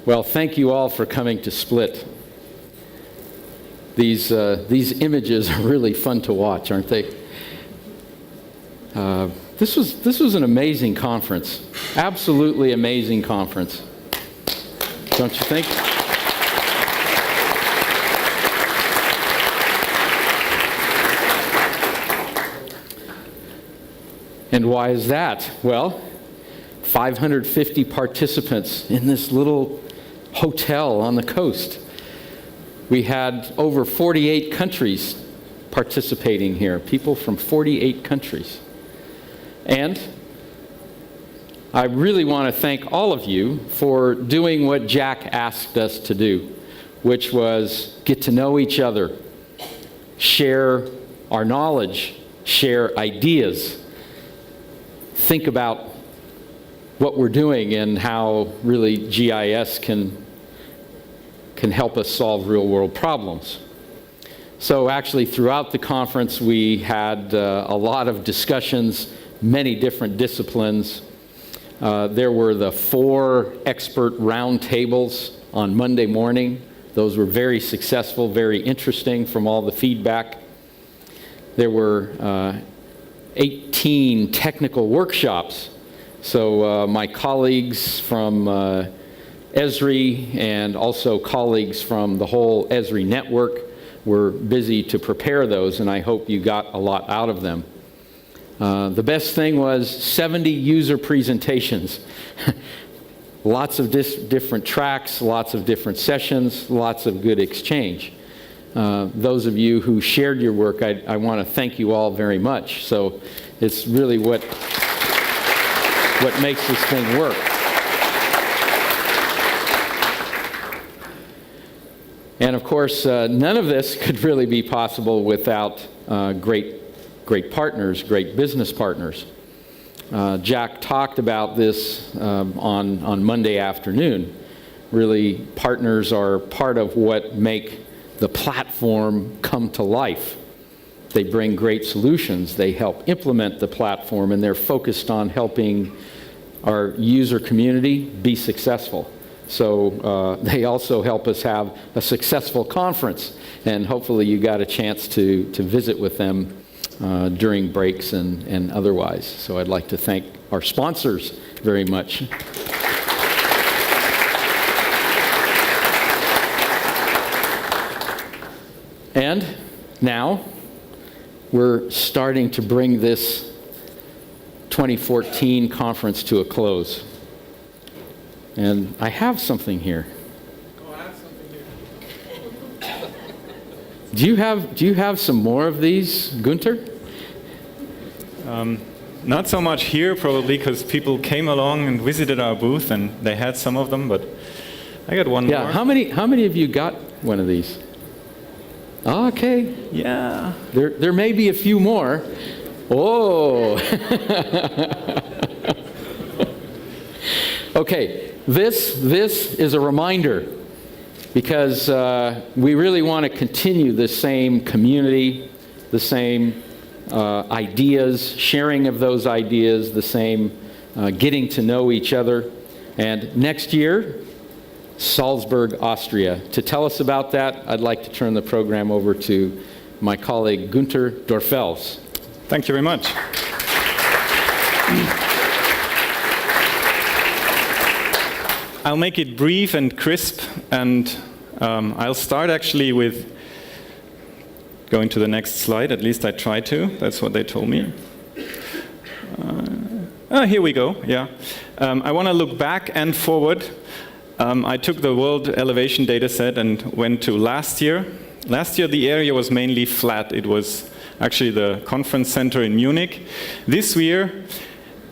Well, thank you all for coming to Split. These images are really fun to watch, aren't they? This was an amazing conference. Absolutely amazing conference. Don't you think? And why is that? Well, 550 participants in this little hotel on the coast. We had over 48 countries participating here, people from 48 countries. And I really want to thank all of you for doing what Jack asked us to do, which was get to know each other, share our knowledge, share ideas, think about what we're doing and how really GIS can help us solve real-world problems. So actually, throughout the conference, we had a lot of discussions, many different disciplines. There were the 4 expert roundtables on Monday morning. Those were very successful, very interesting from all the feedback. There were 18 technical workshops. So my colleagues from Esri and also colleagues from the whole Esri network were busy to prepare those, and I hope you got a lot out of them. The best thing was 70 user presentations. Lots of different tracks, lots of different sessions, lots of good exchange. Those of you who shared your work, I want to thank you all very much. So it's really what makes this thing work. And of course, none of this could really be possible without great partners, great business partners. Jack talked about this on Monday afternoon. Really, partners are part of what make the platform come to life. They bring great solutions. They help implement the platform, and they're focused on helping our user community be successful. So they also help us have a successful conference, and hopefully you got a chance to visit with them during breaks and otherwise. So I'd like to thank our sponsors very much. And now we're starting to bring this 2014 conference to a close. And I have something here. Oh, I have something here. Do you have some more of these, Gunther? Not so much here, probably, because people came along and visited our booth, and they had some of them. But I got one more. Yeah. How many of you got one of these? Okay. Yeah. There may be a few more. Oh. Okay. This is a reminder, because we really want to continue the same community, the same ideas, sharing of those ideas, the same getting to know each other. And next year, Salzburg, Austria. To tell us about that, I'd like to turn the program over to my colleague Gunther Dorfels. Thank you very much. I'll make it brief and crisp, and I'll start actually with going to the next slide. At least I try to. That's what they told me. Here we go. Yeah. I want to look back and forward. I took the world elevation data set and went to last year. Last year, the area was mainly flat. It was actually the conference center in Munich. This year,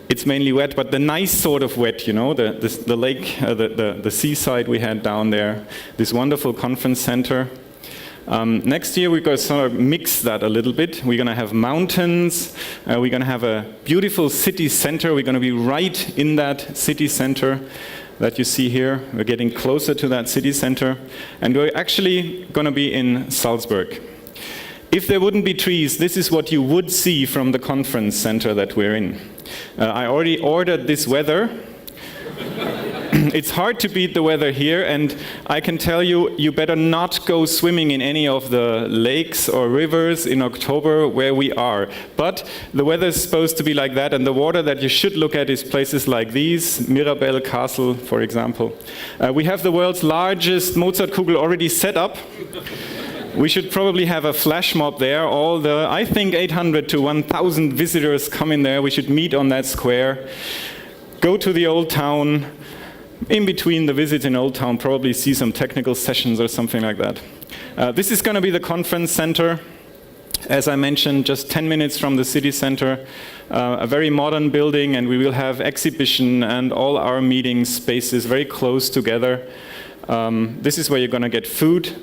it's mainly wet, but the nice sort of wet, you know, the lake, the seaside we had down there, this wonderful conference center. Next year, we're going to sort of mix that a little bit. We're going to have mountains. We're going to have a beautiful city center. We're going to be right in that city center that you see here. We're getting closer to that city center. And we're actually going to be in Salzburg. If there wouldn't be trees, this is what you would see from the conference center that we're in. I already ordered this weather. It's hard to beat the weather here, and I can tell you, you better not go swimming in any of the lakes or rivers in October where we are. But the weather is supposed to be like that, and the water that you should look at is places like these, Mirabell Castle, for example. We have the world's largest Mozartkugel already set up. We should probably have a flash mob there. All the, I think, 800 to 1,000 visitors come in there. We should meet on that square. Go to the old town. In between the visits in Old Town, probably see some technical sessions or something like that. This is going to be the conference center. As I mentioned, just 10 minutes from the city center. A very modern building, and we will have exhibition and all our meeting spaces very close together. This is where you're going to get food,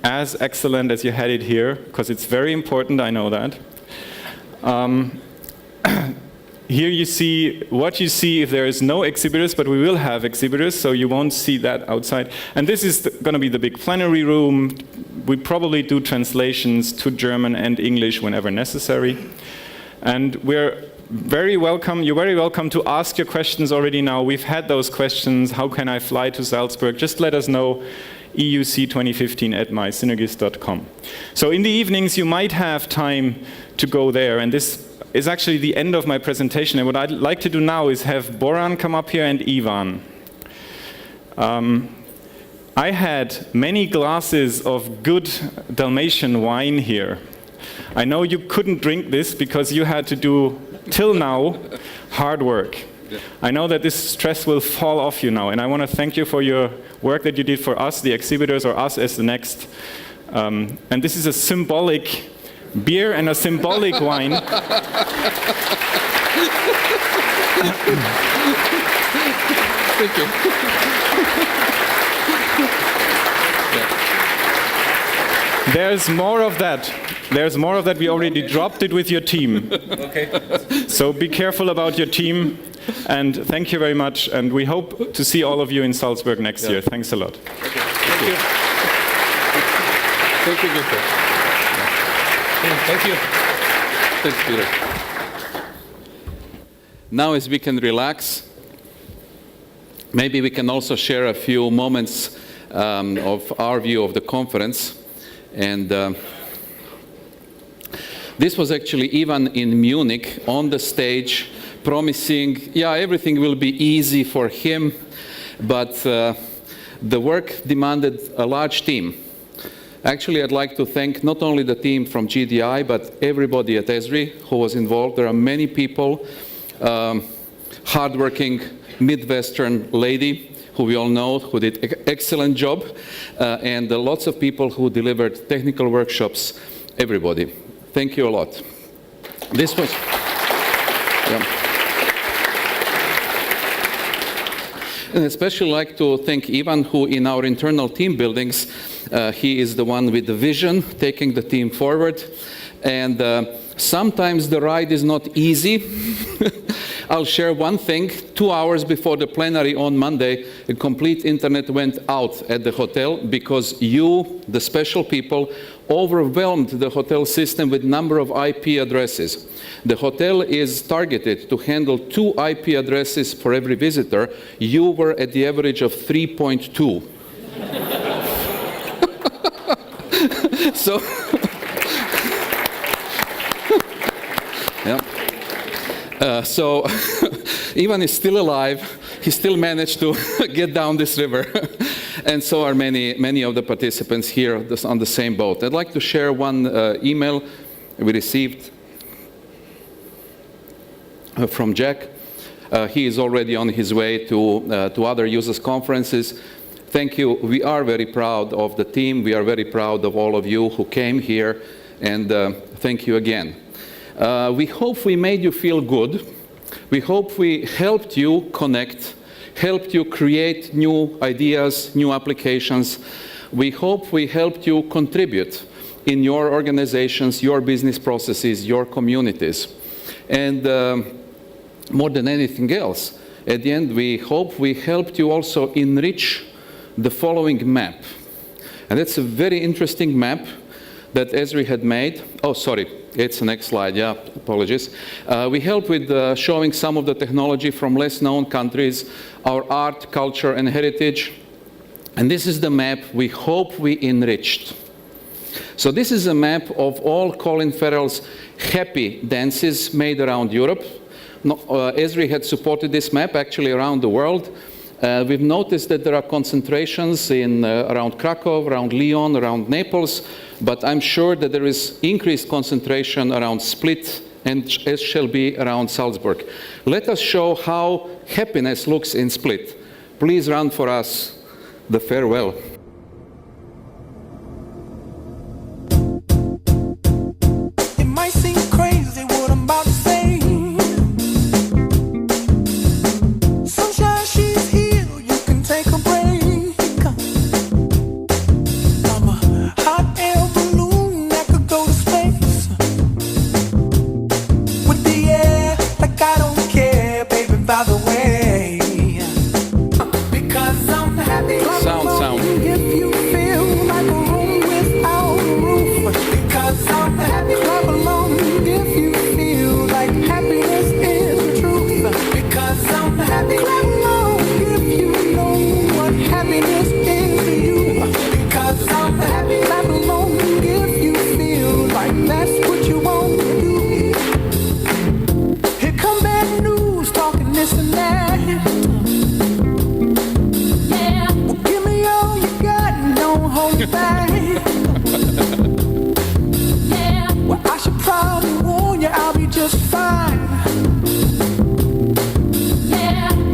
as excellent as you had it here, because it's very important, I know that. Here you see what you see if there is no exhibitors, but we will have exhibitors, so you won't see that outside. And this is going to be the big plenary room. We probably do translations to German and English whenever necessary. And we're very welcome. You're very welcome to ask your questions already now. We've had those questions. How can I fly to Salzburg? Just let us know. euc2015@mysynergist.com. So in the evenings, you might have time to go there. And this is actually the end of my presentation. And what I'd like to do now is have Boran come up here and Ivan. I had many glasses of good Dalmatian wine here. I know you couldn't drink this because you had to do, till now, hard work. I know that this stress will fall off you now, and I want to thank you for your work that you did for us, the exhibitors, or us as the next. And this is a symbolic beer and a symbolic wine. Thank you. There's more of that. There's more of that. We already dropped it with your team. Okay. So be careful about your team. And thank you very much. And we hope to see all of you in Salzburg next year. Thanks a lot. Thank you. Thank you, Victor. Thank you. Thanks, Peter. Now, as we can relax, maybe we can also share a few moments of our view of the conference. And this was actually Ivan in Munich on the stage, promising, yeah, everything will be easy for him, but the work demanded a large team. Actually, I'd like to thank not only the team from GDI, but everybody at Esri who was involved. There are many people, hardworking Midwestern lady, who we all know, who did an excellent job, and lots of people who delivered technical workshops, everybody. Thank you a lot. This was... Yeah. And especially like to thank Ivan, who in our internal team buildings, he is the one with the vision, taking the team forward. And sometimes the ride is not easy. I'll share one thing. 2 hours before the plenary on Monday, a complete internet went out at the hotel because you, the special people, overwhelmed the hotel system with number of IP addresses. The hotel is targeted to handle 2 IP addresses for every visitor. You were at the average of 3.2. So, yeah. So Ivan is still alive. He still managed to get down this river. And so are many of the participants here on the same boat. I'd like to share one email we received from Jack. He is already on his way to other users conferences. Thank you. We are very proud of the team. We are very proud of all of you who came here. And thank you again. We hope we made you feel good. We hope we helped you connect, helped you create new ideas, new applications. We hope we helped you contribute in your organizations, your business processes, your communities. And more than anything else, at the end, we hope we helped you also enrich the following map. And that's a very interesting map that Esri had made. Oh, sorry, it's the next slide, yeah, apologies. We helped with showing some of the technology from less known countries, our art, culture, and heritage. And this is the map we hope we enriched. So this is a map of all Colin Farrell's happy dances made around Europe. Esri had supported this map actually around the world. We've noticed that there are concentrations in around Krakow, around Lyon, around Naples, but I'm sure that there is increased concentration around Split and as shall be around Salzburg. Let us show how happiness looks in Split. Please run for us the farewell. It might seem crazy what I'm about to say. Sunshine, she's here, you can take a break. I'm a hot air balloon that could go to space. With the air, like I don't care, baby, by the way. Because I'm happy. Sound. If you feel like a room without a roof. Because I'm happy. Clap along if you feel like happiness is the truth. Because I'm happy. Clap along if you know what happiness is to you. Because I'm happy. Clap along if you feel like that's what you want to do. Here come bad news talking this and that. Well, give me all you got and don't hold it back. Well, I should probably warn you, I'll be just fine.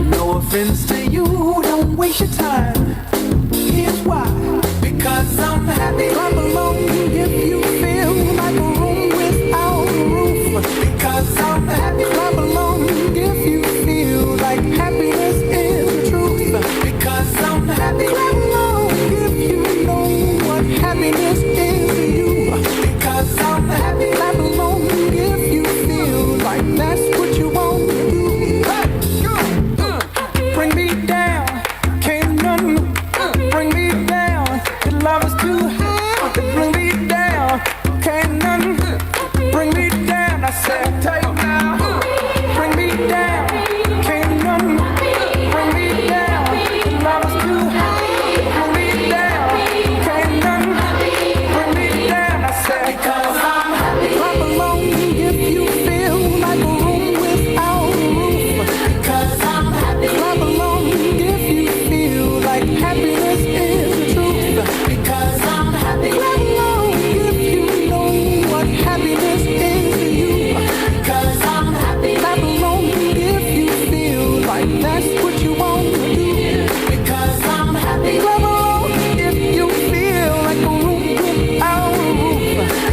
No offense to you, don't waste your time. Here's why. Because I'm happy. Clap along if you feel like a room without a roof. Because I'm happy. Clap along if you feel like happiness is the truth. Because I'm happy. Clap along if you know what happiness is to you. Because I'm happy. Clap along if you feel like that's what you want to do. Bring me down, can't none bring me down. Your love is too high, bring me down, can't none bring me down. I said, take now, bring me down, can't none bring me down. Your love is too high, bring me down, can't none bring me down. I said, because I'm happy. Clap along if you feel like a room without a roof. Because I'm happy. Clap along if you feel like happiness is the truth. Because I'm happy. Clap along if you know what happiness is to you. Because I'm happy. Clap along if you feel like that's what you want to do. Because I'm happy. Clap along if you feel like a room without a roof.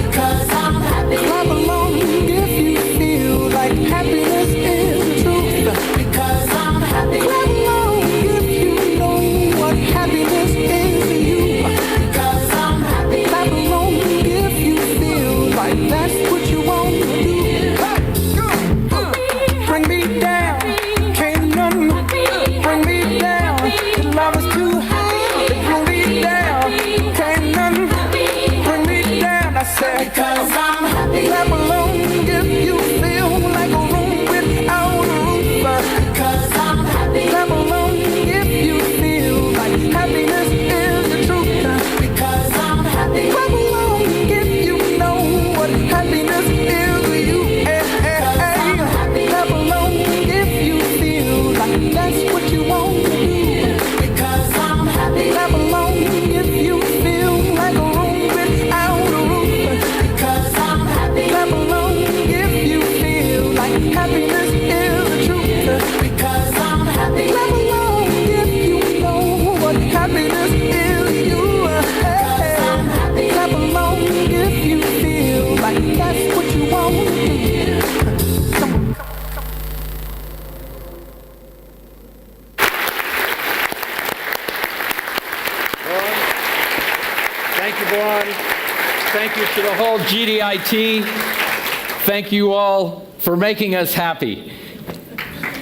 Because I'm happy. Clap along if you feel like happiness is the truth. Because I'm happy. Clap along if you know what happiness is to you. Because I'm happy. Clap along if you feel like that's what you want to do. Bring me down, can't none bring me down. Your love is too high, bring me down, can't none bring me down. I said, because I'm happy. Clap along if you feel like a room without a roof. Because I'm happy. Clap along if you feel like happiness is the truth. Because I'm happy. Clap along if you know what happiness is to you. Clap along if you feel like that's what you want to do. Because I'm happy. Clap along if you feel like a room without a roof. Because I'm happy. Clap along if you feel like happiness is the truth. Because I'm happy. Clap along if you know what happiness is to you. Because I'm happy. Clap along if you feel like that's what you want to do. Come on. Thank you, Boran. Thank you to the whole GDIT. Thank you all for making us happy.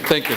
Thank you.